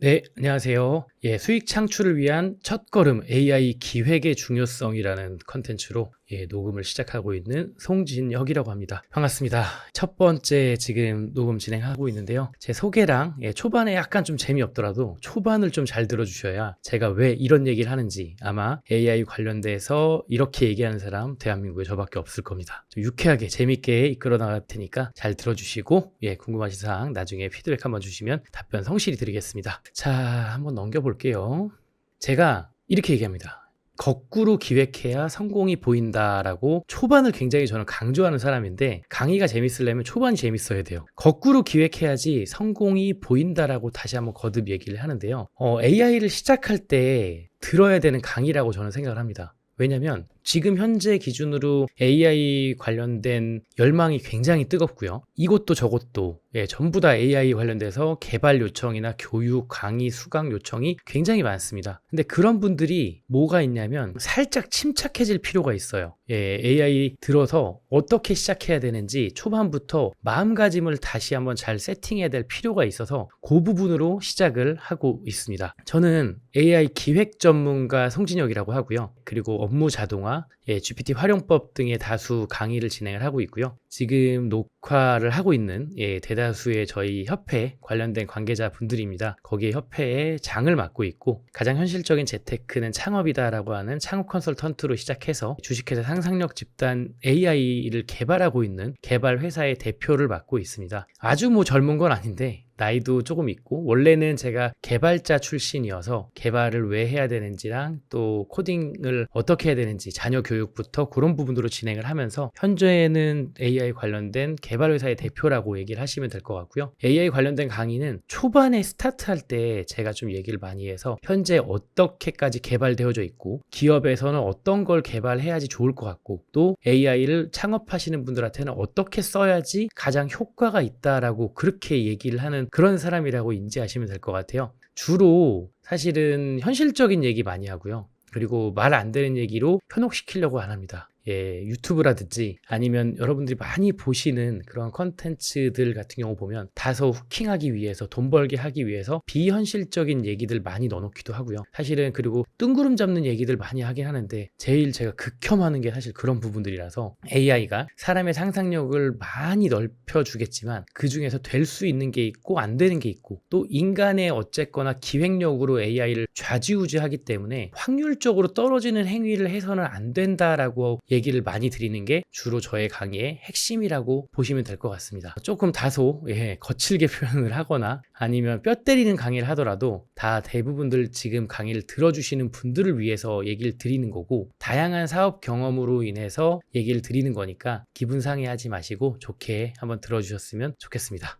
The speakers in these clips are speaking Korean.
네, 안녕하세요. 수익 창출을 위한 첫걸음 AI 기획의 중요성이라는 컨텐츠로 녹음을 시작하고 있는 송진혁이라고 합니다. 반갑습니다. 첫 번째 지금 녹음 진행하고 있는데요. 제 소개랑 초반에 약간 좀 재미없더라도 초반을 좀 잘 들어주셔야 제가 왜 이런 얘기를 하는지 아마 AI 관련돼서 이렇게 얘기하는 사람 대한민국에 저밖에 없을 겁니다. 좀 유쾌하게 재밌게 이끌어 나갈 테니까 잘 들어주시고 궁금하신 사항 나중에 피드백 한번 주시면 답변 성실히 드리겠습니다. 자, 한번 넘겨볼게요. 제가 이렇게 얘기합니다. 거꾸로 기획해야 성공이 보인다라고 초반을 굉장히 저는 강조하는 사람인데, 강의가 재밌으려면 초반이 재밌어야 돼요. 거꾸로 기획해야지 성공이 보인다라고 다시 한번 거듭 얘기를 하는데요. AI를 시작할 때 들어야 되는 강의라고 저는 생각을 합니다. 왜냐면 지금 현재 기준으로 AI 관련된 열망이 굉장히 뜨겁고요. 이것도 저것도 전부 다 AI 관련돼서 개발 요청이나 교육, 강의, 수강 요청이 굉장히 많습니다. 근데 그런 분들이 뭐가 있냐면 살짝 침착해질 필요가 있어요. AI 들어서 어떻게 시작해야 되는지 초반부터 마음가짐을 다시 한번 잘 세팅해야 될 필요가 있어서 그 부분으로 시작을 하고 있습니다. 저는 AI 기획 전문가 송진혁이라고 하고요. 그리고 업무 자동화, GPT 활용법 등의 다수 강의를 진행을 하고 있고요. 지금 녹화를 하고 있는 대다수의 저희 협회 관련된 관계자분들입니다. 거기에 협회의 장을 맡고 있고, 가장 현실적인 재테크는 창업이다라고 하는 창업 컨설턴트로 시작해서 주식회사 상상력 집단 AI를 개발하고 있는 개발 회사의 대표를 맡고 있습니다. 아주 젊은 건 아닌데 나이도 조금 있고, 원래는 제가 개발자 출신이어서 개발을 왜 해야 되는지랑 또 코딩을 어떻게 해야 되는지 자녀 교육부터 그런 부분으로 진행을 하면서 현재는 AI 관련된 개발 회사의 대표라고 얘기를 하시면 될 것 같고요. AI 관련된 강의는 초반에 스타트할 때 제가 좀 얘기를 많이 해서 현재 어떻게까지 개발되어져 있고 기업에서는 어떤 걸 개발해야지 좋을 것 같고, 또 AI를 창업하시는 분들한테는 어떻게 써야지 가장 효과가 있다라고 그렇게 얘기를 하는 그런 사람이라고 인지하시면 될 것 같아요. 주로 사실은 현실적인 얘기 많이 하고요. 그리고 말 안 되는 얘기로 현혹시키려고 안 합니다. 유튜브라든지 아니면 여러분들이 많이 보시는 그런 컨텐츠들 같은 경우 보면 다소 후킹하기 위해서, 돈 벌게 하기 위해서 비현실적인 얘기들 많이 넣어놓기도 하고요. 사실은 그리고 뜬구름 잡는 얘기들 많이 하긴 하는데 제일 제가 극혐하는 게 사실 그런 부분들이라서, AI가 사람의 상상력을 많이 넓혀주겠지만 그 중에서 될 수 있는 게 있고 안 되는 게 있고, 또 인간의 어쨌거나 기획력으로 AI를 좌지우지하기 때문에 확률적으로 떨어지는 행위를 해서는 안 된다라고 얘기를 많이 드리는 게 주로 저의 강의의 핵심이라고 보시면 될 것 같습니다. 조금 다소 거칠게 표현을 하거나 아니면 뼈 때리는 강의를 하더라도 다 대부분들 지금 강의를 들어주시는 분들을 위해서 얘기를 드리는 거고, 다양한 사업 경험으로 인해서 얘기를 드리는 거니까 기분 상해하지 마시고 좋게 한번 들어주셨으면 좋겠습니다.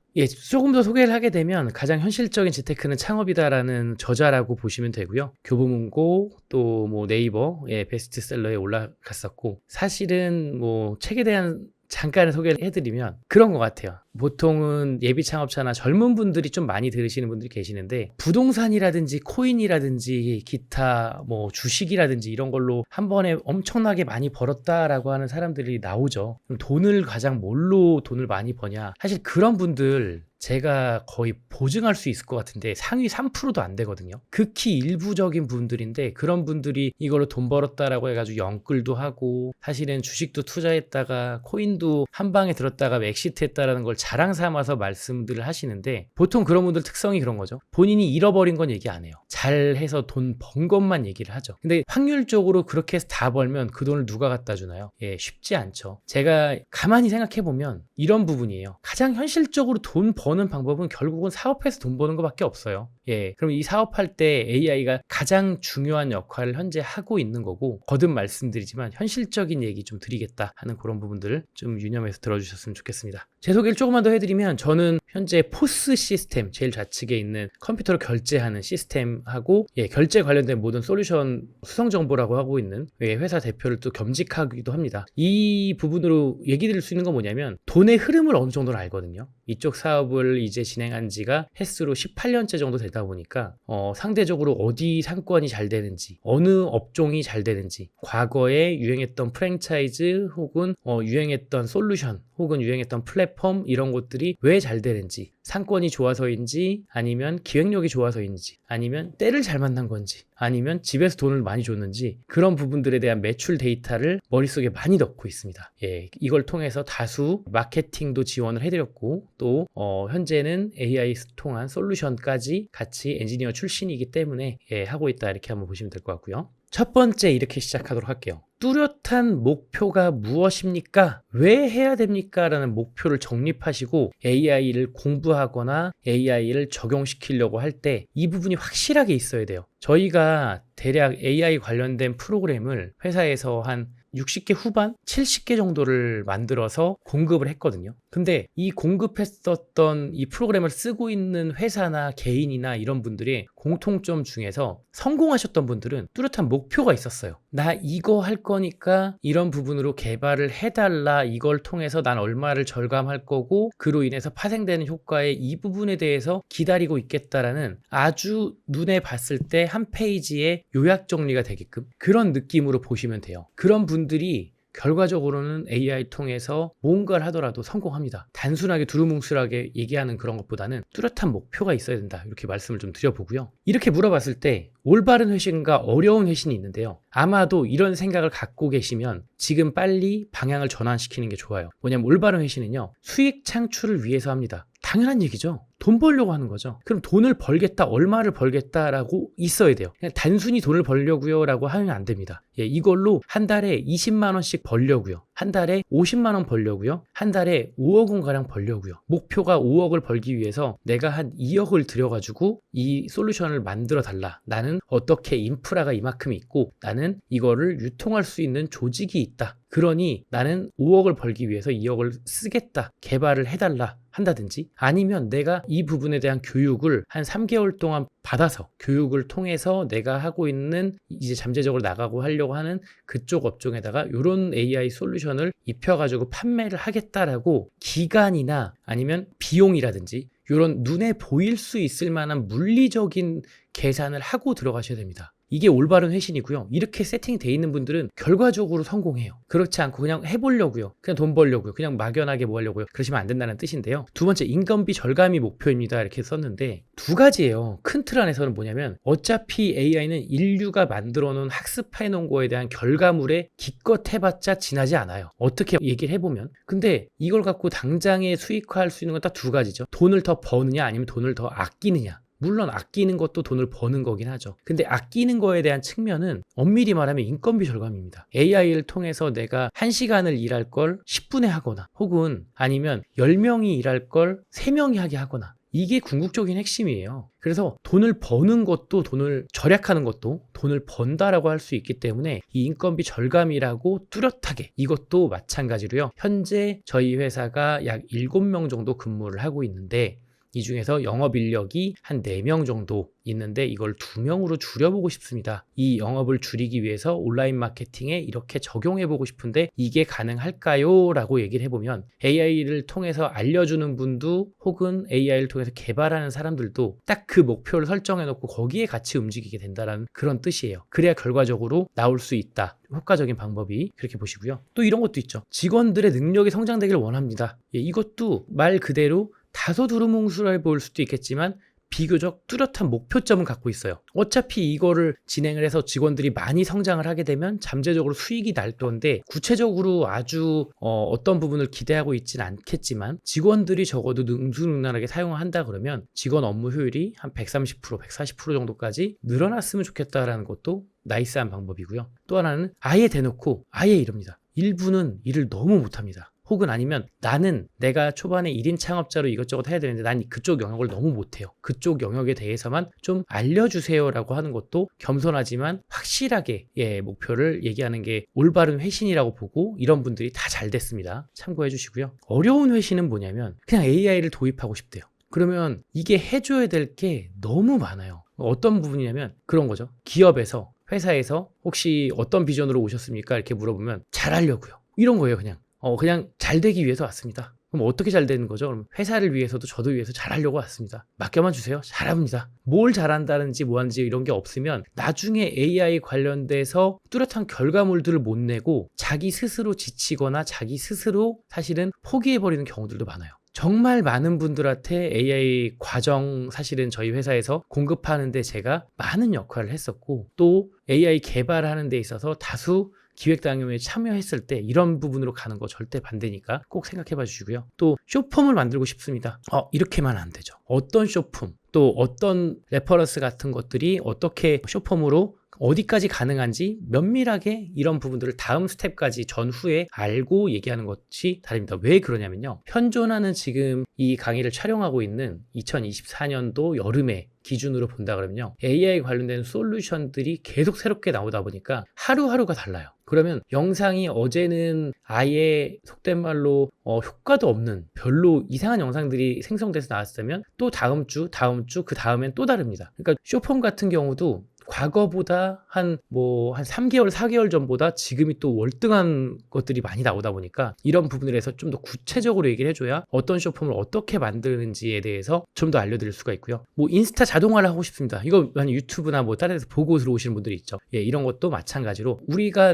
조금 더 소개를 하게 되면 가장 현실적인 재테크는 창업이다라는 저자라고 보시면 되고요. 교보문고 또 네이버 베스트셀러에 올라갔었고, 사실은 책에 대한 잠깐 소개를 해드리면 그런 것 같아요. 보통은 예비 창업자나 젊은 분들이 좀 많이 들으시는 분들이 계시는데, 부동산이라든지 코인이라든지 기타 주식이라든지 이런 걸로 한 번에 엄청나게 많이 벌었다라고 하는 사람들이 나오죠. 그럼 돈을 가장 뭘로 돈을 많이 버냐? 사실 그런 분들 제가 거의 보증할 수 있을 것 같은데 상위 3%도 안 되거든요. 극히 일부적인 분들인데, 그런 분들이 이걸로 돈 벌었다라고 해가지고 영끌도 하고, 사실은 주식도 투자했다가 코인도 한 방에 들었다가 엑시트했다라는 걸 자랑 삼아서 말씀들을 하시는데, 보통 그런 분들 특성이 그런 거죠. 본인이 잃어버린 건 얘기 안 해요. 잘해서 돈 번 것만 얘기를 하죠. 근데 확률적으로 그렇게 해서 다 벌면 그 돈을 누가 갖다 주나요? 쉽지 않죠. 제가 가만히 생각해 보면 이런 부분이에요. 가장 현실적으로 돈 버는 방법은 결국은 사업해서 돈 버는 것밖에 없어요. 그럼 이 사업할 때 AI가 가장 중요한 역할을 현재 하고 있는 거고, 거듭 말씀드리지만 현실적인 얘기 좀 드리겠다 하는 그런 부분들을 좀 유념해서 들어주셨으면 좋겠습니다. 제 소개를 조금만 더 해드리면, 저는 현재 포스 시스템, 제일 좌측에 있는 컴퓨터로 결제하는 시스템하고 결제 관련된 모든 솔루션 수성 정보라고 하고 있는 회사 대표를 또 겸직하기도 합니다. 이 부분으로 얘기 드릴 수 있는 건 뭐냐면, 돈의 흐름을 어느 정도는 알거든요. 이쪽 사업을 이제 진행한 지가 횟수로 18년째 정도 되다 보니까 상대적으로 어디 상권이 잘 되는지, 어느 업종이 잘 되는지, 과거에 유행했던 프랜차이즈 혹은 유행했던 솔루션, 혹은 유행했던 플랫폼 이런 것들이 왜 잘 되는지, 상권이 좋아서인지 아니면 기획력이 좋아서인지 아니면 때를 잘 만난 건지 아니면 집에서 돈을 많이 줬는지 그런 부분들에 대한 매출 데이터를 머릿속에 많이 넣고 있습니다. 이걸 통해서 다수 마케팅도 지원을 해드렸고 또 현재는 AI 통한 솔루션까지 같이 엔지니어 출신이기 때문에 하고 있다 이렇게 한번 보시면 될 것 같고요. 첫 번째 이렇게 시작하도록 할게요. 뚜렷한 목표가 무엇입니까? 왜 해야 됩니까? 라는 목표를 정립하시고 AI를 공부하거나 AI를 적용시키려고 할 때 이 부분이 확실하게 있어야 돼요. 저희가 대략 AI 관련된 프로그램을 회사에서 한 60개 후반? 70개 정도를 만들어서 공급을 했거든요. 근데 이 공급했었던 이 프로그램을 쓰고 있는 회사나 개인이나 이런 분들의 공통점 중에서 성공하셨던 분들은 뚜렷한 목표가 있었어요. 나 이거 할 거니까 이런 부분으로 개발을 해달라. 이걸 통해서 난 얼마를 절감할 거고 그로 인해서 파생되는 효과에 이 부분에 대해서 기다리고 있겠다라는 아주 눈에 봤을 때 한 페이지에 요약 정리가 되게끔 그런 느낌으로 보시면 돼요. 그런 분들이 결과적으로는 AI 통해서 뭔가를 하더라도 성공합니다. 단순하게 두루뭉술하게 얘기하는 그런 것보다는 뚜렷한 목표가 있어야 된다. 이렇게 말씀을 좀 드려보고요. 이렇게 물어봤을 때 올바른 회신과 어려운 회신이 있는데요. 아마도 이런 생각을 갖고 계시면 지금 빨리 방향을 전환시키는 게 좋아요. 뭐냐면 올바른 회신은요. 수익 창출을 위해서 합니다. 당연한 얘기죠. 돈 벌려고 하는 거죠. 그럼 돈을 벌겠다, 얼마를 벌겠다라고 있어야 돼요. 그냥 단순히 돈을 벌려고요 라고 하면 안 됩니다. 이걸로 한 달에 20만 원씩 벌려고요. 한 달에 50만 원 벌려고요. 한 달에 5억 원가량 벌려고요. 목표가 5억을 벌기 위해서 내가 한 2억을 들여가지고 이 솔루션을 만들어 달라. 나는 어떻게 인프라가 이만큼 있고 나는 이거를 유통할 수 있는 조직이 있다. 그러니 나는 5억을 벌기 위해서 2억을 쓰겠다. 개발을 해달라. 한다든지 아니면 내가 이 부분에 대한 교육을 한 3개월 동안 받아서 교육을 통해서 내가 하고 있는 이제 잠재적으로 나가고 하려고 하는 그쪽 업종에다가 이런 AI 솔루션을 입혀가지고 판매를 하겠다라고 기간이나 아니면 비용이라든지 이런 눈에 보일 수 있을 만한 물리적인 계산을 하고 들어가셔야 됩니다. 이게 올바른 회신이고요. 이렇게 세팅되어 있는 분들은 결과적으로 성공해요. 그렇지 않고 그냥 해보려고요. 그냥 돈 벌려고요. 그냥 막연하게 뭐 하려고요. 그러시면 안 된다는 뜻인데요. 두 번째, 인건비 절감이 목표입니다. 이렇게 썼는데 두 가지예요. 큰 틀 안에서는 뭐냐면 어차피 AI는 인류가 만들어 놓은 학습해 놓은 거에 대한 결과물에 기껏 해봤자 지나지 않아요. 어떻게 얘기를 해보면. 근데 이걸 갖고 당장에 수익화할 수 있는 건 딱 두 가지죠. 돈을 더 버느냐 아니면 돈을 더 아끼느냐. 물론 아끼는 것도 돈을 버는 거긴 하죠. 근데 아끼는 거에 대한 측면은 엄밀히 말하면 인건비 절감입니다. AI를 통해서 내가 1시간을 일할 걸 10분에 하거나 혹은 아니면 10명이 일할 걸 3명이 하게 하거나 이게 궁극적인 핵심이에요. 그래서 돈을 버는 것도 돈을 절약하는 것도 돈을 번다라고 할 수 있기 때문에 이 인건비 절감이라고 뚜렷하게 이것도 마찬가지로요. 현재 저희 회사가 약 7명 정도 근무를 하고 있는데 이 중에서 영업 인력이 한 4명 정도 있는데 이걸 2명으로 줄여보고 싶습니다. 이 영업을 줄이기 위해서 온라인 마케팅에 이렇게 적용해보고 싶은데 이게 가능할까요? 라고 얘기를 해보면 AI를 통해서 알려주는 분도 혹은 AI를 통해서 개발하는 사람들도 딱 그 목표를 설정해놓고 거기에 같이 움직이게 된다는 그런 뜻이에요. 그래야 결과적으로 나올 수 있다. 효과적인 방법이 그렇게 보시고요. 또 이런 것도 있죠. 직원들의 능력이 성장되기를 원합니다. 이것도 말 그대로 다소 두루뭉술해 보일 수도 있겠지만 비교적 뚜렷한 목표점을 갖고 있어요. 어차피 이거를 진행을 해서 직원들이 많이 성장을 하게 되면 잠재적으로 수익이 날 건데 구체적으로 아주 어떤 부분을 기대하고 있지는 않겠지만 직원들이 적어도 능수능란하게 사용을 한다 그러면 직원 업무 효율이 한 130%, 140% 정도까지 늘어났으면 좋겠다라는 것도 나이스한 방법이고요. 또 하나는 아예 대놓고 아예 이럽니다. 일부는 일을 너무 못합니다. 혹은 아니면 나는 내가 초반에 1인 창업자로 이것저것 해야 되는데 난 그쪽 영역을 너무 못해요. 그쪽 영역에 대해서만 좀 알려주세요 라고 하는 것도 겸손하지만 확실하게 목표를 얘기하는 게 올바른 회신이라고 보고 이런 분들이 다 잘 됐습니다. 참고해 주시고요. 어려운 회신은 뭐냐면 그냥 AI를 도입하고 싶대요. 그러면 이게 해줘야 될 게 너무 많아요. 어떤 부분이냐면 그런 거죠. 기업에서 회사에서 혹시 어떤 비전으로 오셨습니까? 이렇게 물어보면 잘하려고요. 이런 거예요. 그냥 그냥 잘 되기 위해서 왔습니다. 그럼 어떻게 잘 되는 거죠? 그럼 회사를 위해서도 저도 위해서 잘하려고 왔습니다. 맡겨만 주세요. 잘합니다. 뭘 잘한다는지 뭐 하는지 이런 게 없으면 나중에 AI 관련돼서 뚜렷한 결과물들을 못 내고 자기 스스로 지치거나 자기 스스로 사실은 포기해버리는 경우들도 많아요. 정말 많은 분들한테 AI 과정 사실은 저희 회사에서 공급하는데 제가 많은 역할을 했었고, 또 AI 개발하는 데 있어서 다수 기획당국에 참여했을 때 이런 부분으로 가는 거 절대 반대니까 꼭 생각해 봐 주시고요. 또 쇼폼을 만들고 싶습니다. 이렇게만 안 되죠. 어떤 쇼폼, 또 어떤 레퍼런스 같은 것들이 어떻게 쇼폼으로 어디까지 가능한지 면밀하게 이런 부분들을 다음 스텝까지 전후에 알고 얘기하는 것이 다릅니다. 왜 그러냐면요. 현존하는 지금 이 강의를 촬영하고 있는 2024년도 여름에 기준으로 본다 그러면요. AI 관련된 솔루션들이 계속 새롭게 나오다 보니까 하루하루가 달라요. 그러면 영상이 어제는 아예 속된 말로 효과도 없는 별로 이상한 영상들이 생성돼서 나왔다면 또 다음 주, 그 다음엔 또 다릅니다. 그러니까 쇼폼 같은 경우도 과거보다 한 3개월, 4개월 전보다 지금이 또 월등한 것들이 많이 나오다 보니까 이런 부분에 대해서 좀 더 구체적으로 얘기를 해줘야 어떤 쇼폼을 어떻게 만드는지에 대해서 좀 더 알려드릴 수가 있고요. 인스타 자동화를 하고 싶습니다. 이거 만약 유튜브나 다른 데서 보고 들어오시는 분들이 있죠. 이런 것도 마찬가지로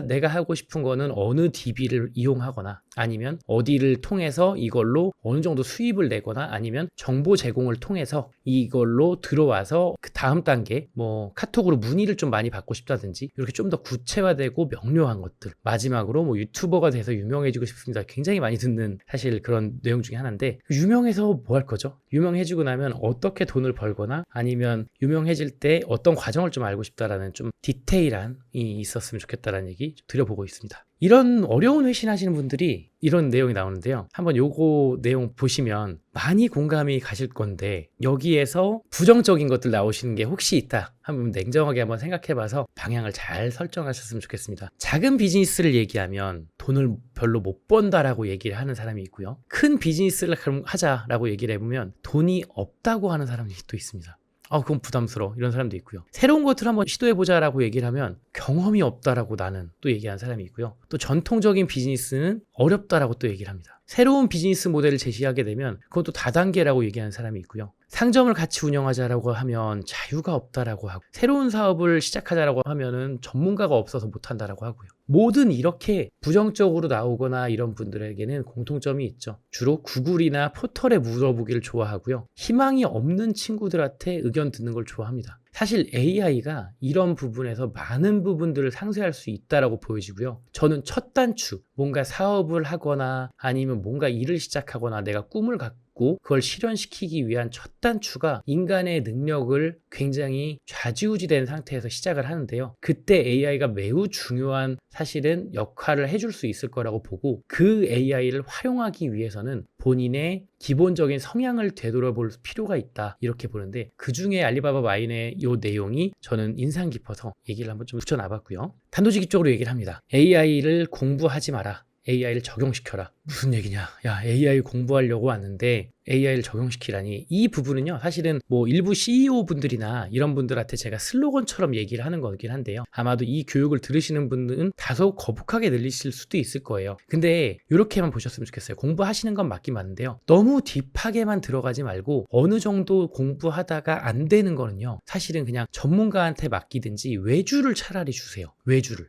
내가 하고 싶은 거는 어느 DB를 이용하거나 아니면 어디를 통해서 이걸로 어느 정도 수입을 내거나 아니면 정보 제공을 통해서 이걸로 들어와서 그 다음 단계 카톡으로 문의를 좀 많이 받고 싶다든지 이렇게 좀 더 구체화되고 명료한 것들, 마지막으로 유튜버가 돼서 유명해지고 싶습니다. 굉장히 많이 듣는 사실 그런 내용 중에 하나인데, 유명해서 뭐 할 거죠? 유명해지고 나면 어떻게 돈을 벌거나 아니면 유명해질 때 어떤 과정을 좀 알고 싶다라는 좀 디테일한 이 있었으면 좋겠다라는 얘기 좀 드려보고 있습니다. 이런 어려운 회신하시는 분들이 이런 내용이 나오는데요. 한번 요거 내용 보시면 많이 공감이 가실 건데, 여기에서 부정적인 것들 나오시는 게 혹시 있다 한번 냉정하게 한번 생각해봐서 방향을 잘 설정하셨으면 좋겠습니다. 작은 비즈니스를 얘기하면 돈을 별로 못 번다라고 얘기를 하는 사람이 있고요. 큰 비즈니스를 하자라고 얘기를 해보면 돈이 없다고 하는 사람이 또 있습니다. 그건 부담스러워 이런 사람도 있고요. 새로운 것들을 한번 시도해보자라고 얘기를 하면 경험이 없다라고 나는 또 얘기하는 사람이 있고요. 또 전통적인 비즈니스는 어렵다라고 또 얘기를 합니다. 새로운 비즈니스 모델을 제시하게 되면 그건 또 다단계라고 얘기하는 사람이 있고요. 상점을 같이 운영하자라고 하면 자유가 없다라고 하고, 새로운 사업을 시작하자라고 하면은 전문가가 없어서 못한다라고 하고요. 모든 이렇게 부정적으로 나오거나 이런 분들에게는 공통점이 있죠. 주로 구글이나 포털에 물어보기를 좋아하고요. 희망이 없는 친구들한테 의견 듣는 걸 좋아합니다. 사실 AI가 이런 부분에서 많은 부분들을 상쇄할 수 있다라고 보여지고요. 저는 첫 단추, 뭔가 사업을 하거나 아니면 뭔가 일을 시작하거나 내가 꿈을 갖고 그걸 실현시키기 위한 첫 단추가 인간의 능력을 굉장히 좌지우지된 상태에서 시작을 하는데요. 그때 AI가 매우 중요한 사실은 역할을 해줄 수 있을 거라고 보고, 그 AI를 활용하기 위해서는 본인의 기본적인 성향을 되돌아볼 필요가 있다 이렇게 보는데, 그 중에 알리바바 마인의 이 내용이 저는 인상 깊어서 얘기를 한번 좀 붙여놔봤고요. 단도직입적으로 얘기를 합니다. AI를 공부하지 마라. AI를 적용시켜라. 무슨 얘기냐? 야, AI 공부하려고 왔는데 AI를 적용시키라니. 이 부분은요, 사실은 일부 CEO 분들이나 이런 분들한테 제가 슬로건처럼 얘기를 하는 거긴 한데요. 아마도 이 교육을 들으시는 분들은 다소 거북하게 들리실 수도 있을 거예요. 근데 이렇게만 보셨으면 좋겠어요. 공부하시는 건 맞긴 맞는데요. 너무 딥하게만 들어가지 말고 어느 정도 공부하다가 안 되는 거는요, 사실은 그냥 전문가한테 맡기든지 외주를 차라리 주세요. 외주를.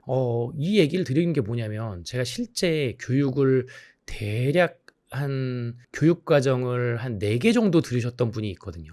이 얘기를 드리는 게 뭐냐면, 제가 실제 교육을 대략 교육과정을 한 4개 정도 들으셨던 분이 있거든요.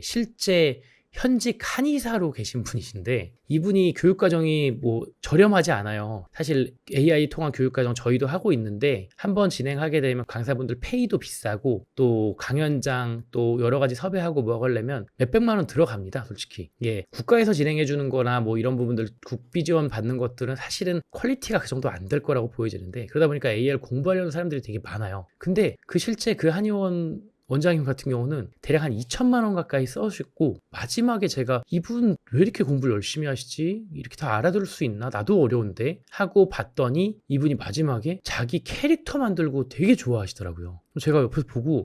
실제 현직 한의사로 계신 분이신데, 이분이 교육과정이 저렴하지 않아요. 사실 AI 통한 교육과정 저희도 하고 있는데, 한번 진행하게 되면 강사분들 페이도 비싸고, 또 강연장 또 여러 가지 섭외하고 하려면 몇백만 원 들어갑니다, 솔직히. 국가에서 진행해 주는 거나 이런 부분들 국비 지원 받는 것들은 사실은 퀄리티가 그 정도 안 될 거라고 보여지는데, 그러다 보니까 AI를 공부하려는 사람들이 되게 많아요. 근데 실제 그 한의원 원장님 같은 경우는 대략 한 2천만 원 가까이 써주셨고, 마지막에 제가 이분 왜 이렇게 공부를 열심히 하시지? 이렇게 다 알아들을 수 있나? 나도 어려운데? 하고 봤더니 이분이 마지막에 자기 캐릭터 만들고 되게 좋아하시더라고요. 제가 옆에서 보고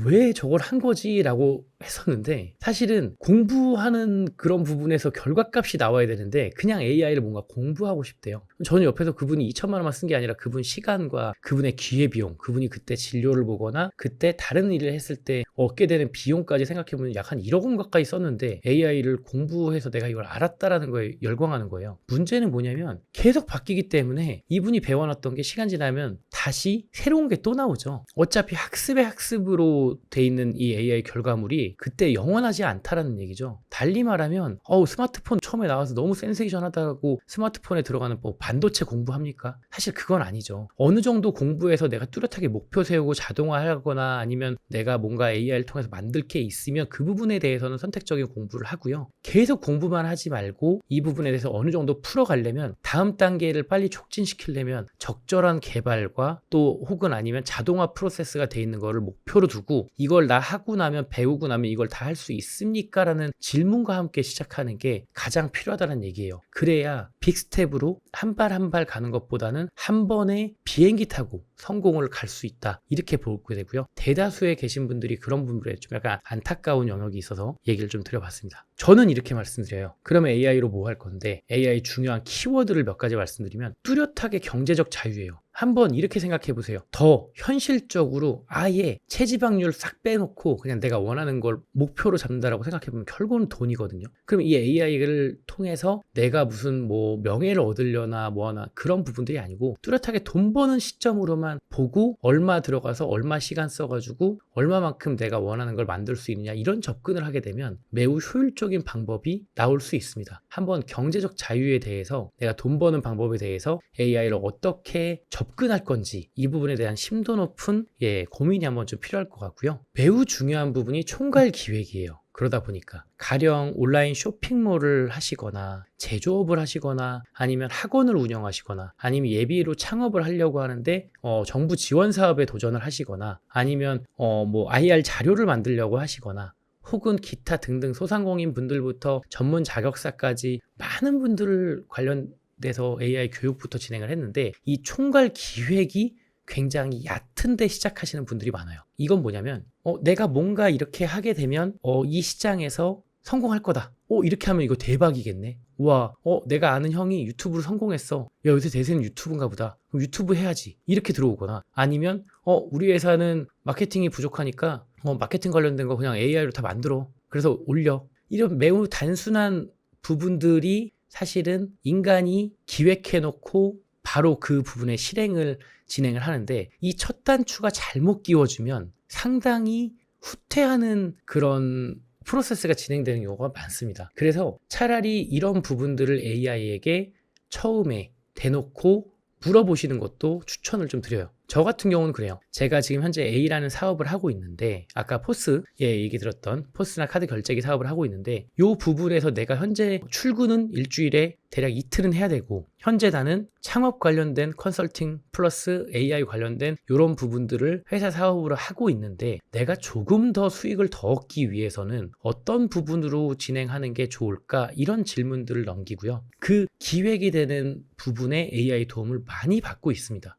왜 저걸 한 거지? 라고 했었는데 사실은 공부하는 그런 부분에서 결과값이 나와야 되는데 그냥 AI를 뭔가 공부하고 싶대요. 저는 옆에서 그분이 2천만 원만 쓴 게 아니라 그분 시간과 그분의 기회비용, 그분이 그때 진료를 보거나 그때 다른 일을 했을 때 얻게 되는 비용까지 생각해보면 약 한 1억 원 가까이 썼는데 AI를 공부해서 내가 이걸 알았다라는 거에 열광하는 거예요. 문제는 뭐냐면 계속 바뀌기 때문에 이분이 배워놨던 게 시간 지나면 다시 새로운 게 또 나오죠. 어차피 학습의 학습으로 돼 있는 이 AI 결과물이 그때 영원하지 않다라는 얘기죠. 달리 말하면 스마트폰 처음에 나와서 너무 센세이션하다고 스마트폰에 들어가는 뭐 반도체 공부합니까? 사실 그건 아니죠. 어느 정도 공부해서 내가 뚜렷하게 목표 세우고 자동화하거나 아니면 내가 뭔가 AI를 통해서 만들 게 있으면 그 부분에 대해서는 선택적인 공부를 하고요. 계속 공부만 하지 말고 이 부분에 대해서 어느 정도 풀어가려면 다음 단계를 빨리 촉진시키려면 적절한 개발과 또 혹은 아니면 자동화 프로세스가 돼 있는 거를 목표로 두고 이걸 나 하고 나면 배우고 나면 이걸 다 할 수 있습니까? 라는 질문과 함께 시작하는 게 가장 필요하다는 얘기예요. 그래야 빅스텝으로 한 발 한 발 가는 것보다는 한 번에 비행기 타고 성공을 갈 수 있다. 이렇게 보게 되고요. 대다수에 계신 분들이 그런 부분에 좀 약간 안타까운 영역이 있어서 얘기를 좀 드려봤습니다. 저는 이렇게 말씀드려요. 그러면 AI로 뭐 할 건데 AI 중요한 키워드를 몇 가지 말씀드리면 뚜렷하게 경제적 자유예요. 한번 이렇게 생각해 보세요. 더 현실적으로 아예 체지방률 싹 빼놓고 그냥 내가 원하는 걸 목표로 잡는다라고 생각해 보면 결국은 돈이거든요. 그럼 이 AI를 통해서 내가 무슨 뭐 명예를 얻으려나 뭐하나 그런 부분들이 아니고 뚜렷하게 돈 버는 시점으로만 보고 얼마 들어가서 얼마 시간 써가지고 얼마만큼 내가 원하는 걸 만들 수 있느냐 이런 접근을 하게 되면 매우 효율적인 방법이 나올 수 있습니다. 한번 경제적 자유에 대해서 내가 돈 버는 방법에 대해서 AI를 어떻게 접근할 건지 이 부분에 대한 심도 높은 고민이 한번 좀 필요할 것 같고요. 매우 중요한 부분이 총괄 기획이에요. 그러다 보니까 가령 온라인 쇼핑몰을 하시거나 제조업을 하시거나 아니면 학원을 운영하시거나 아니면 예비로 창업을 하려고 하는데 정부 지원 사업에 도전을 하시거나 아니면 뭐 IR 자료를 만들려고 하시거나 혹은 기타 등등 소상공인 분들부터 전문 자격사까지 많은 분들을 관련돼서 AI 교육부터 진행을 했는데 이 총괄 기획이 굉장히 얕은데 시작하시는 분들이 많아요. 이건 뭐냐면 내가 뭔가 이렇게 하게 되면 이 시장에서 성공할 거다. 이렇게 하면 이거 대박이겠네. 와, 내가 아는 형이 유튜브로 성공했어. 야, 요새 대세는 유튜브인가 보다. 그럼 유튜브 해야지. 이렇게 들어오거나 아니면 우리 회사는 마케팅이 부족하니까 마케팅 관련된 거 그냥 AI로 다 만들어. 그래서 올려. 이런 매우 단순한 부분들이 사실은 인간이 기획해놓고 바로 그 부분의 실행을 진행을 하는데 이 첫 단추가 잘못 끼워주면 상당히 후퇴하는 그런 프로세스가 진행되는 경우가 많습니다. 그래서 차라리 이런 부분들을 AI에게 처음에 대놓고 물어보시는 것도 추천을 좀 드려요. 저 같은 경우는 그래요. 제가 지금 현재 A라는 사업을 하고 있는데 아까 포스 얘기 들었던 포스나 카드 결제기 사업을 하고 있는데 이 부분에서 내가 현재 출근은 일주일에 대략 이틀은 해야 되고 현재 나는 창업 관련된 컨설팅 플러스 AI 관련된 이런 부분들을 회사 사업으로 하고 있는데 내가 조금 더 수익을 더 얻기 위해서는 어떤 부분으로 진행하는 게 좋을까 이런 질문들을 넘기고요. 그 기획이 되는 부분에 AI 도움을 많이 받고 있습니다.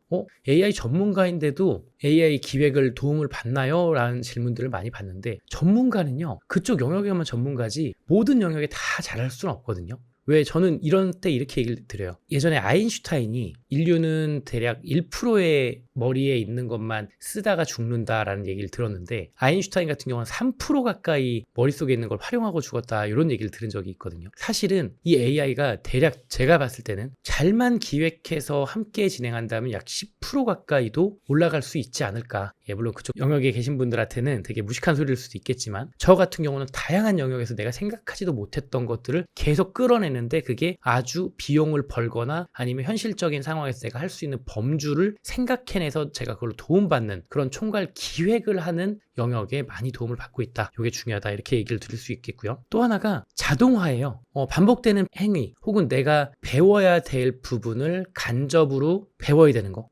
AI 전문가인데도 AI 기획을 도움을 받나요? 라는 질문들을 많이 받는데 전문가는요. 그쪽 영역에만 전문가지 모든 영역에 다 잘할 수는 없거든요. 왜 저는 이런 때 이렇게 얘기를 드려요. 예전에 아인슈타인이 인류는 대략 1%의 머리에 있는 것만 쓰다가 죽는다라는 얘기를 들었는데 아인슈타인 같은 경우는 3% 가까이 머릿속에 있는 걸 활용하고 죽었다 이런 얘기를 들은 적이 있거든요. 사실은 이 AI가 대략 제가 봤을 때는 잘만 기획해서 함께 진행한다면 약 10% 가까이도 올라갈 수 있지 않을까. 물론 그쪽 영역에 계신 분들한테는 되게 무식한 소리일 수도 있겠지만 저 같은 경우는 다양한 영역에서 내가 생각하지도 못했던 것들을 계속 끌어내는데 그게 아주 비용을 벌거나 아니면 현실적인 상황에서 내가 할 수 있는 범주를 생각해내서 제가 그걸로 도움받는 그런 총괄 기획을 하는 영역에 많이 도움을 받고 있다. 이게 중요하다. 이렇게 얘기를 드릴 수 있겠고요. 또 하나가 자동화예요. 반복되는 행위 혹은 내가 배워야 될 부분을 간접으로 배워야 되는 거.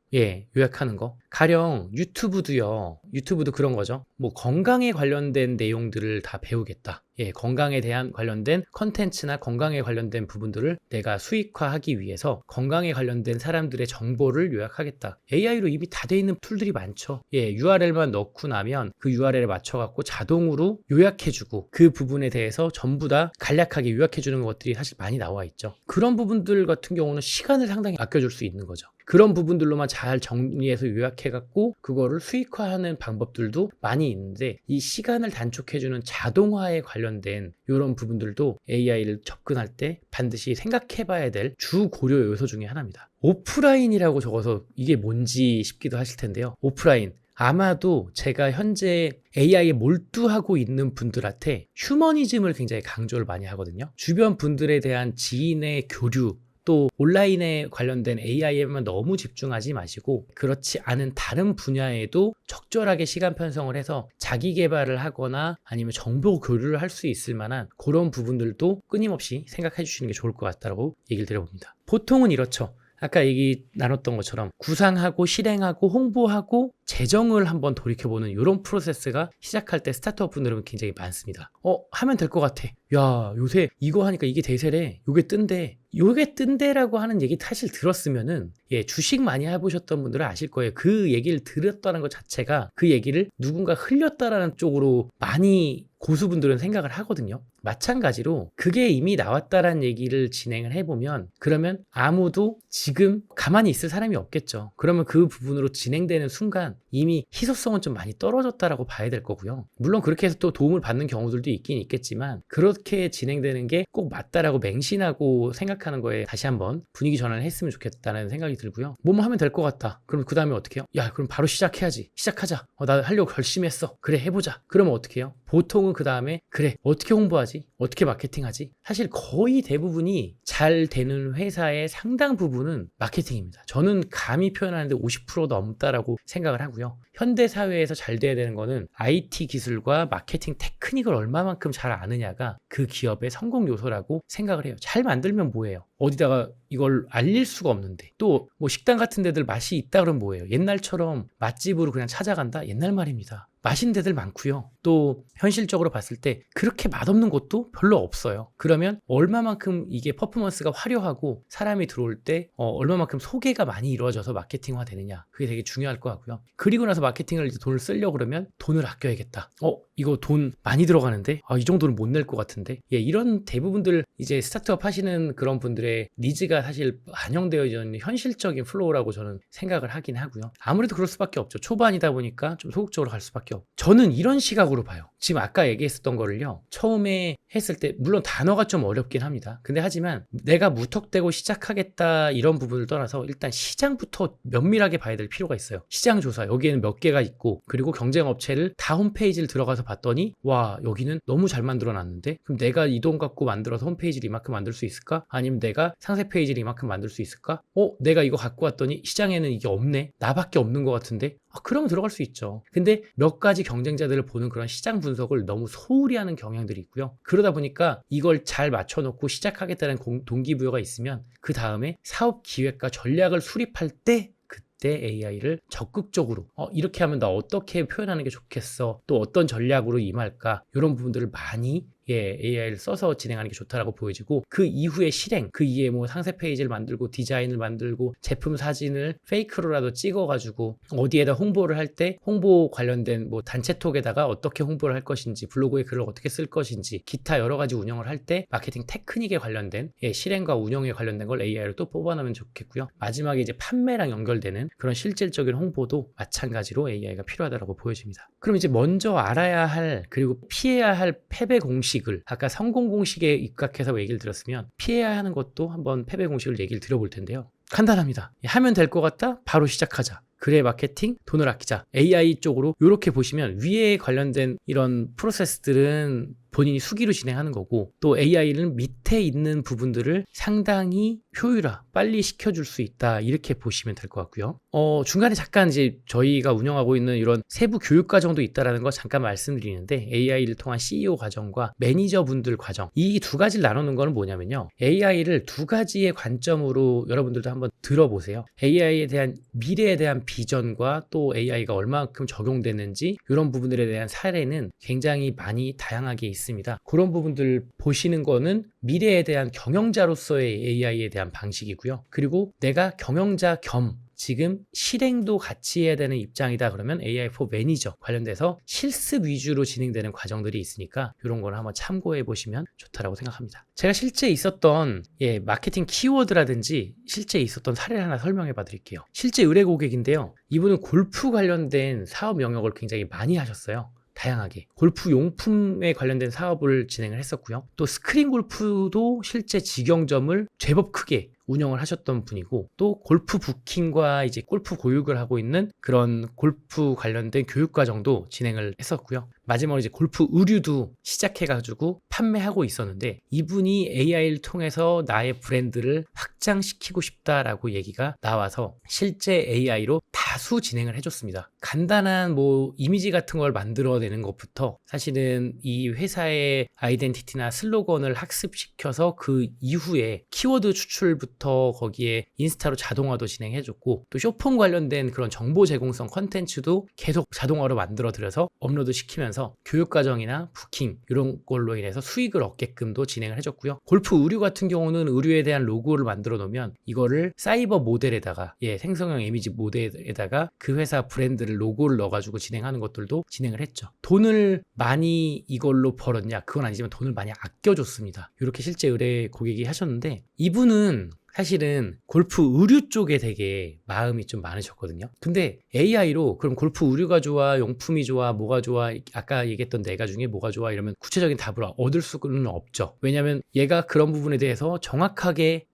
요약하는 거. 가령 유튜브도요. 유튜브도 그런 거죠. 뭐 건강에 관련된 내용들을 다 배우겠다. 건강에 대한 관련된 컨텐츠나 건강에 관련된 부분들을 내가 수익화하기 위해서 건강에 관련된 사람들의 정보를 요약하겠다. AI로 이미 다 돼 있는 툴들이 많죠. URL만 넣고 나면 그 URL에 맞춰갖고 자동으로 요약해주고 그 부분에 대해서 전부 다 간략하게 요약해주는 것들이 사실 많이 나와 있죠. 그런 부분들 같은 경우는 시간을 상당히 아껴줄 수 있는 거죠. 그런 부분들로만 잘 정리해서 요약해갖고 그거를 수익화하는 방법들도 많이 있는데, 이 시간을 단축해주는 자동화에 관련된 이런 부분들도 AI를 접근할 때 반드시 생각해봐야 될 주 고려 요소 중에 하나입니다. 오프라인이라고 적어서 이게 뭔지 싶기도 하실 텐데요. 오프라인. 아마도 제가 현재 AI에 몰두하고 있는 분들한테 휴머니즘을 굉장히 강조를 많이 하거든요. 주변 분들에 대한 지인의 교류, 또 온라인에 관련된 AI에만 너무 집중하지 마시고 그렇지 않은 다른 분야에도 적절하게 시간 편성을 해서 자기 개발을 하거나 아니면 정보 교류를 할 수 있을 만한 그런 부분들도 끊임없이 생각해 주시는 게 좋을 것 같다고 얘기를 드려봅니다. 보통은 이렇죠. 아까 얘기 나눴던 것처럼 구상하고 실행하고 홍보하고 재정을 한번 돌이켜보는 이런 프로세스가 시작할 때 스타트업 분들은 굉장히 많습니다. 하면 될 것 같아. 야, 요새 이거 하니까 이게 대세래. 요게 뜬대. 요게 뜬대라고 하는 얘기 사실 들었으면은 주식 많이 해보셨던 분들은 아실 거예요. 그 얘기를 들었다는 것 자체가 그 얘기를 누군가 흘렸다라는 쪽으로 많이 고수분들은 생각을 하거든요. 마찬가지로 그게 이미 나왔다라는 얘기를 진행을 해보면 그러면 아무도 지금 가만히 있을 사람이 없겠죠. 그러면 그 부분으로 진행되는 순간 이미 희소성은 좀 많이 떨어졌다라고 봐야 될 거고요. 물론 그렇게 해서 또 도움을 받는 경우들도 있긴 있겠지만 그렇게 진행되는 게 꼭 맞다라고 맹신하고 생각하는 거에 다시 한번 분위기 전환을 했으면 좋겠다는 생각이 들고요. 뭐만 하면 될 것 같다. 그럼 그 다음에 어떻게 해요? 야, 그럼 바로 시작해야지. 시작하자. 나 하려고 결심했어. 그래, 해보자. 그러면 어떻게 해요? 보통은 그 다음에 그래, 어떻게 홍보하지? 어떻게 마케팅하지? 사실 거의 대부분이 잘 되는 회사의 상당 부분은 마케팅입니다. 저는 감히 표현하는데 50% 넘다라고 생각을 하고요. 현대 사회에서 잘 돼야 되는 거는 IT 기술과 마케팅 테크닉을 얼마만큼 잘 아느냐가 그 기업의 성공 요소라고 생각을 해요. 잘 만들면 뭐예요? 어디다가 이걸 알릴 수가 없는데, 또 뭐 식당 같은 데들 맛이 있다 그러면 뭐예요? 옛날처럼 맛집으로 그냥 찾아간다? 옛날 말입니다. 맛있는 데들 많고요. 또 현실적으로 봤을 때 그렇게 맛없는 곳도 별로 없어요. 그러면 얼마만큼 이게 퍼포먼스가 화려하고 사람이 들어올 때 얼마만큼 소개가 많이 이루어져서 마케팅화 되느냐, 그게 되게 중요할 것 같고요. 그리고 나서 마케팅을 이제 돈을 쓰려고 그러면 돈을 아껴야겠다. 이거 돈 많이 들어가는데 이 정도는 못 낼 것 같은데, 이런 대부분들 이제 스타트업 하시는 그런 분들의 니즈가 사실 반영되어 있는 현실적인 플로우라고 저는 생각을 하긴 하고요. 아무래도 그럴 수밖에 없죠. 초반이다 보니까 좀 소극적으로 갈 수밖에 없고, 저는 이런 시각으로 봐요. 지금 아까 얘기했었던 거를요, 처음에 했을 때 물론 단어가 좀 어렵긴 합니다. 근데 하지만 내가 무턱대고 시작하겠다 이런 부분을 떠나서 일단 시장부터 면밀하게 봐야 될 필요가 있어요. 시장 조사, 여기에는 몇 개가 있고, 그리고 경쟁 업체를 다 홈페이지를 들어가서 봤더니 와, 여기는 너무 잘 만들어 놨는데, 그럼 내가 이 돈 갖고 만들어서 홈페이지를 이만큼 만들 수 있을까? 아니면 내가 상세 페이지를 이만큼 만들 수 있을까? 내가 이거 갖고 왔더니 시장에는 이게 없네? 나밖에 없는 것 같은데? 그러면 들어갈 수 있죠. 근데 몇 가지 경쟁자들을 보는 그런 시장 분석을 너무 소홀히 하는 경향들이 있고요. 그러다 보니까 이걸 잘 맞춰놓고 시작하겠다는 동기부여가 있으면 그 다음에 사업 기획과 전략을 수립할 때 그때 AI를 적극적으로 이렇게 하면 나 어떻게 표현하는 게 좋겠어, 또 어떤 전략으로 임할까, 이런 부분들을 많이 AI를 써서 진행하는 게 좋다라고 보여지고, 그 이후에 실행, 그 이후에 뭐 상세 페이지를 만들고 디자인을 만들고 제품 사진을 페이크로라도 찍어가지고 어디에다 홍보를 할 때 홍보 관련된 뭐 단체톡에다가 어떻게 홍보를 할 것인지, 블로그에 글을 어떻게 쓸 것인지, 기타 여러 가지 운영을 할 때 마케팅 테크닉에 관련된 실행과 운영에 관련된 걸 AI로 또 뽑아내면 좋겠고요. 마지막에 이제 판매랑 연결되는 그런 실질적인 홍보도 마찬가지로 AI가 필요하다고 보여집니다. 그럼 이제 먼저 알아야 할, 그리고 피해야 할 패배 공식을, 아까 성공 공식에 입각해서 얘기를 들었으면 피해야 하는 것도 한번 패배 공식을 얘기를 드려볼 텐데요. 간단합니다. 하면 될 것 같다? 바로 시작하자. 그래, 마케팅, 돈을 아끼자. AI 쪽으로 이렇게 보시면 위에 관련된 이런 프로세스들은 본인이 수기로 진행하는 거고, 또 AI는 밑에 있는 부분들을 상당히 효율화, 빨리 시켜줄 수 있다, 이렇게 보시면 될 것 같고요. 중간에 잠깐 이제 저희가 운영하고 있는 이런 세부 교육 과정도 있다라는 거 잠깐 말씀드리는데, AI를 통한 CEO 과정과 매니저분들 과정, 이 두 가지를 나누는 거는 뭐냐면요, AI를 두 가지의 관점으로 여러분들도 한번 들어보세요. AI에 대한 미래에 대한 비전과 또 AI가 얼마만큼 적용되는지, 이런 부분들에 대한 사례는 굉장히 많이 다양하게 있습니다. 그런 부분들 보시는 거는 미래에 대한 경영자로서의 AI에 대한 방식이고요. 그리고 내가 경영자 겸 지금 실행도 같이 해야 되는 입장이다 그러면 AI4 매니저 관련돼서 실습 위주로 진행되는 과정들이 있으니까 이런 걸 한번 참고해 보시면 좋다라고 생각합니다. 제가 실제 있었던 마케팅 키워드라든지 실제 있었던 사례를 하나 설명해 봐 드릴게요. 실제 의뢰 고객인데요, 이분은 골프 관련된 사업 영역을 굉장히 많이 하셨어요. 다양하게 골프 용품에 관련된 사업을 진행을 했었고요. 또 스크린 골프도 실제 직영점을 제법 크게 운영을 하셨던 분이고, 또 골프 부킹과 이제 골프 교육을 하고 있는 그런 골프 관련된 교육 과정도 진행을 했었고요. 마지막으로 이제 골프 의류도 시작해가지고 판매하고 있었는데, 이분이 AI를 통해서 나의 브랜드를 확장시키고 싶다라고 얘기가 나와서 실제 AI로 다수 진행을 해줬습니다. 간단한 이미지 같은 걸 만들어내는 것부터 사실은 이 회사의 아이덴티티나 슬로건을 학습시켜서 그 이후에 키워드 추출부터 거기에 인스타로 자동화도 진행해줬고, 또 쇼폼 관련된 그런 정보 제공성 컨텐츠도 계속 자동화로 만들어드려서 업로드 시키면서 교육과정이나 부킹 이런 걸로 인해서 수익을 얻게끔도 진행을 해줬고요. 골프 의류 같은 경우는 의류에 대한 로고를 만들어 놓으면 이거를 사이버 모델에다가 생성형 이미지 모델에다가 그 회사 브랜드를 로고를 넣어가지고 진행하는 것들도 진행을 했죠. 돈을 많이 이걸로 벌었냐? 그건 아니지만 돈을 많이 아껴줬습니다. 이렇게 실제 의뢰 고객이 하셨는데, 이분은 사실은 골프 의류 쪽에 되게 마음이 좀 많으셨거든요. 근데 AI로 그럼 골프 의류가 좋아, 용품이 좋아, 뭐가 좋아, 아까 얘기했던 네 가지 중에 뭐가 좋아 이러면 구체적인 답을 얻을 수는 없죠. 왜냐하면 얘가 그런 부분에 대해서 정확하게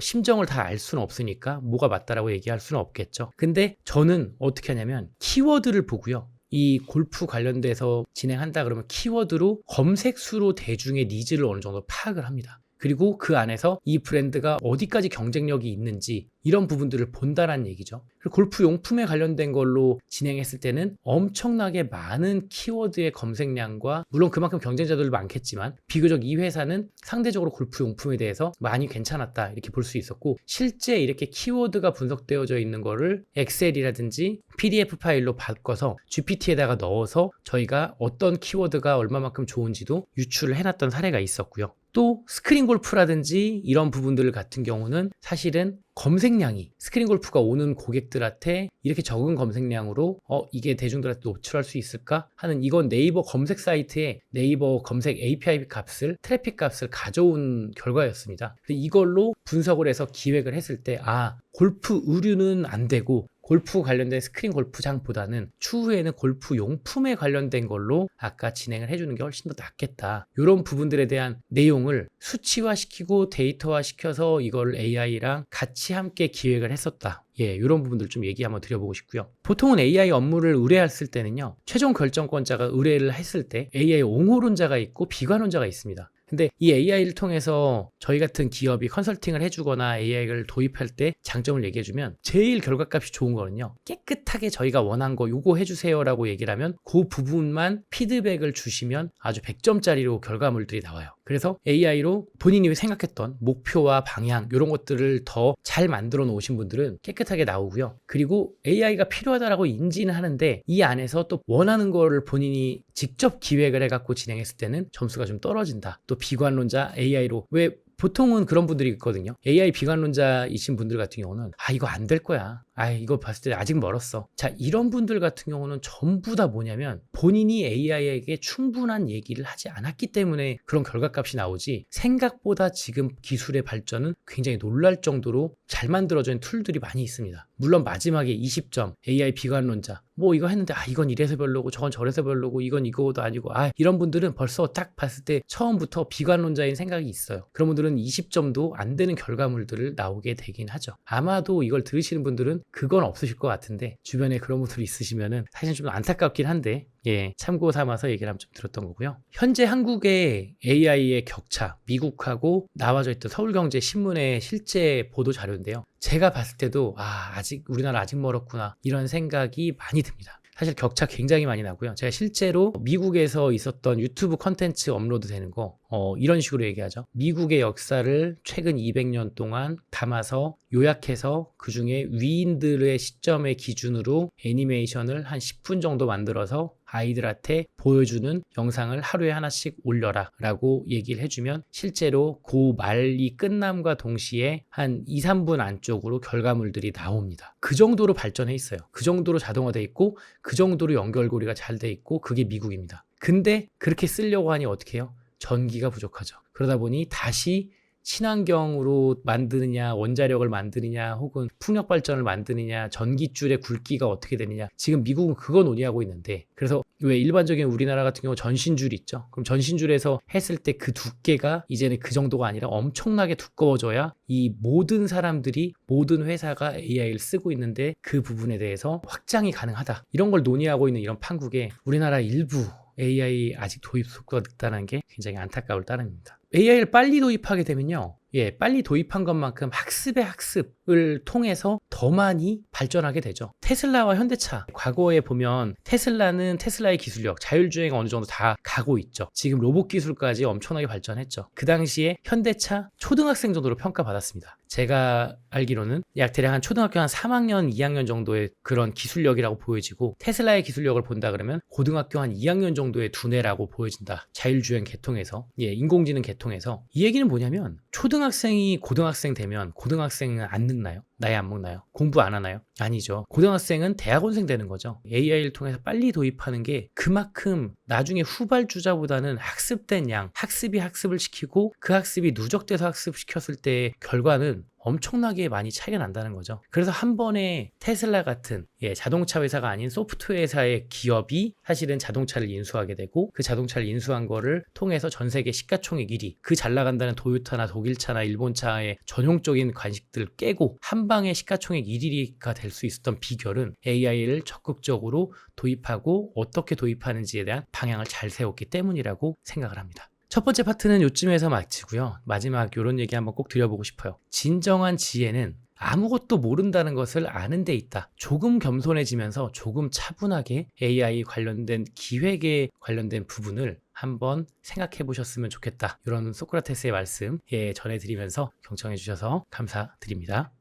심정을 다 알 수는 없으니까 뭐가 맞다라고 얘기할 수는 없겠죠. 근데 저는 어떻게 하냐면 키워드를 보고요, 이 골프 관련돼서 진행한다 그러면 키워드로 검색수로 대중의 니즈를 어느 정도 파악을 합니다. 그리고 그 안에서 이 브랜드가 어디까지 경쟁력이 있는지 이런 부분들을 본다라는 얘기죠. 그리고 골프 용품에 관련된 걸로 진행했을 때는 엄청나게 많은 키워드의 검색량과, 물론 그만큼 경쟁자들도 많겠지만 비교적 이 회사는 상대적으로 골프 용품에 대해서 많이 괜찮았다 이렇게 볼 수 있었고, 실제 이렇게 키워드가 분석되어져 있는 거를 엑셀이라든지 PDF 파일로 바꿔서 GPT에다가 넣어서 저희가 어떤 키워드가 얼마만큼 좋은지도 유출을 해놨던 사례가 있었고요. 또 스크린 골프라든지 이런 부분들 같은 경우는 사실은 검색량이, 스크린 골프가 오는 고객들한테 이렇게 적은 검색량으로 이게 대중들한테 노출할 수 있을까 하는, 이건 네이버 검색 사이트에 네이버 검색 API 값을, 트래픽 값을 가져온 결과였습니다. 이걸로 분석을 해서 기획을 했을 때 골프 의류는 안 되고 골프 관련된 스크린 골프장보다는 추후에는 골프 용품에 관련된 걸로 아까 진행을 해주는 게 훨씬 더 낫겠다. 이런 부분들에 대한 내용을 수치화시키고 데이터화시켜서 이걸 AI랑 같이 함께 기획을 했었다. 이런 부분들 좀 얘기 한번 드려보고 싶고요. 보통은 AI 업무를 의뢰했을 때는요, 최종 결정권자가 의뢰를 했을 때 AI 옹호론자가 있고 비관론자가 있습니다. 근데 이 AI를 통해서 저희 같은 기업이 컨설팅을 해주거나 AI를 도입할 때 장점을 얘기해주면 제일 결과값이 좋은 거는요, 깨끗하게 저희가 원한 거 요거 해주세요 라고 얘기를 하면 그 부분만 피드백을 주시면 아주 100점짜리로 결과물들이 나와요. 그래서 AI로 본인이 생각했던 목표와 방향 이런 것들을 더 잘 만들어 놓으신 분들은 깨끗하게 나오고요. 그리고 AI가 필요하다라고 인지는 하는데 이 안에서 또 원하는 거를 본인이 직접 기획을 해갖고 진행했을 때는 점수가 좀 떨어진다. 또 비관론자 AI로, 왜 보통은 그런 분들이 있거든요. AI 비관론자이신 분들 같은 경우는 이거 안 될 거야. 이거 봤을 때 아직 멀었어. 자, 이런 분들 같은 경우는 전부 다 뭐냐면 본인이 AI에게 충분한 얘기를 하지 않았기 때문에 그런 결과값이 나오지, 생각보다 지금 기술의 발전은 굉장히 놀랄 정도로 잘 만들어진 툴들이 많이 있습니다. 물론 마지막에 20점 AI 비관론자 이거 했는데 이건 이래서 별로고 저건 저래서 별로고 이건 이거도 아니고 이런 분들은 벌써 딱 봤을 때 처음부터 비관론자인 생각이 있어요. 그런 분들은 20점도 안 되는 결과물들을 나오게 되긴 하죠. 아마도 이걸 들으시는 분들은 그건 없으실 것 같은데 주변에 그런 분들이 있으시면은 사실 좀 안타깝긴 한데 참고 삼아서 얘기를 한번 좀 들었던 거고요. 현재 한국의 AI의 격차, 미국하고 나와져 있던 서울경제신문의 실제 보도 자료인데요. 제가 봤을 때도 아직 우리나라 아직 멀었구나 이런 생각이 많이 듭니다. 사실 격차 굉장히 많이 나고요. 제가 실제로 미국에서 있었던 유튜브 컨텐츠 업로드 되는 거 이런 식으로 얘기하죠. 미국의 역사를 최근 200년 동안 담아서 요약해서 그중에 위인들의 시점의 기준으로 애니메이션을 한 10분 정도 만들어서 아이들한테 보여주는 영상을 하루에 하나씩 올려라 라고 얘기를 해주면 실제로 그 말이 끝남과 동시에 한 2, 3분 안쪽으로 결과물들이 나옵니다. 그 정도로 발전해 있어요. 그 정도로 자동화돼 있고 그 정도로 연결고리가 잘 돼 있고 그게 미국입니다. 근데 그렇게 쓰려고 하니 어떻게 해요? 전기가 부족하죠. 그러다 보니 다시 친환경으로 만드느냐, 원자력을 만드느냐, 혹은 풍력 발전을 만드느냐, 전기줄의 굵기가 어떻게 되느냐. 지금 미국은 그거 논의하고 있는데, 그래서 왜 일반적인 우리나라 같은 경우 전신줄 있죠. 그럼 전신줄에서 했을 때 그 두께가 이제는 그 정도가 아니라 엄청나게 두꺼워져야 이 모든 사람들이, 모든 회사가 AI를 쓰고 있는데 그 부분에 대해서 확장이 가능하다. 이런 걸 논의하고 있는 이런 판국에 우리나라 일부 AI 아직 도입 속도가 늦다는 게 굉장히 안타까울 따름입니다. AI를 빨리 도입하게 되면요. 빨리 도입한 것만큼 학습의 학습을 통해서 더 많이 발전하게 되죠. 테슬라와 현대차, 과거에 보면 테슬라는 테슬라의 기술력, 자율주행 어느 정도 다 가고 있죠. 지금 로봇 기술까지 엄청나게 발전했죠. 그 당시에 현대차 초등학생 정도로 평가받았습니다. 제가 알기로는 대략 한 초등학교 한 3학년, 2학년 정도의 그런 기술력이라고 보여지고 테슬라의 기술력을 본다 그러면 고등학교 한 2학년 정도의 두뇌라고 보여진다. 자율주행 계통에서, 인공지능 계통에서. 이 얘기는 뭐냐면 초등학생이 고등학생 되면 고등학생은 안 늙나요? 나이 안 먹나요? 공부 안 하나요? 아니죠. 고등학생은 대학원생 되는 거죠. AI를 통해서 빨리 도입하는 게 그만큼 나중에 후발주자보다는 학습된 양, 학습이 학습을 시키고 그 학습이 누적돼서 학습시켰을 때의 결과는 엄청나게 많이 차이가 난다는 거죠. 그래서 한 번에 테슬라 같은 자동차 회사가 아닌 소프트웨어 회사의 기업이 사실은 자동차를 인수하게 되고 그 자동차를 인수한 거를 통해서 전 세계 시가총액 1위, 그 잘 나간다는 도요타나 독일차나 일본차의 전용적인 관식들 깨고 한 방에 시가총액 1위가 될 수 있었던 비결은 AI를 적극적으로 도입하고 어떻게 도입하는지에 대한 방향을 잘 세웠기 때문이라고 생각을 합니다. 첫 번째 파트는 요쯤에서 마치고요. 마지막 이런 얘기 한번 꼭 드려보고 싶어요. 진정한 지혜는 아무것도 모른다는 것을 아는 데 있다. 조금 겸손해지면서 조금 차분하게 AI 관련된 기획에 관련된 부분을 한번 생각해 보셨으면 좋겠다. 이런 소크라테스의 말씀 전해드리면서 경청해 주셔서 감사드립니다.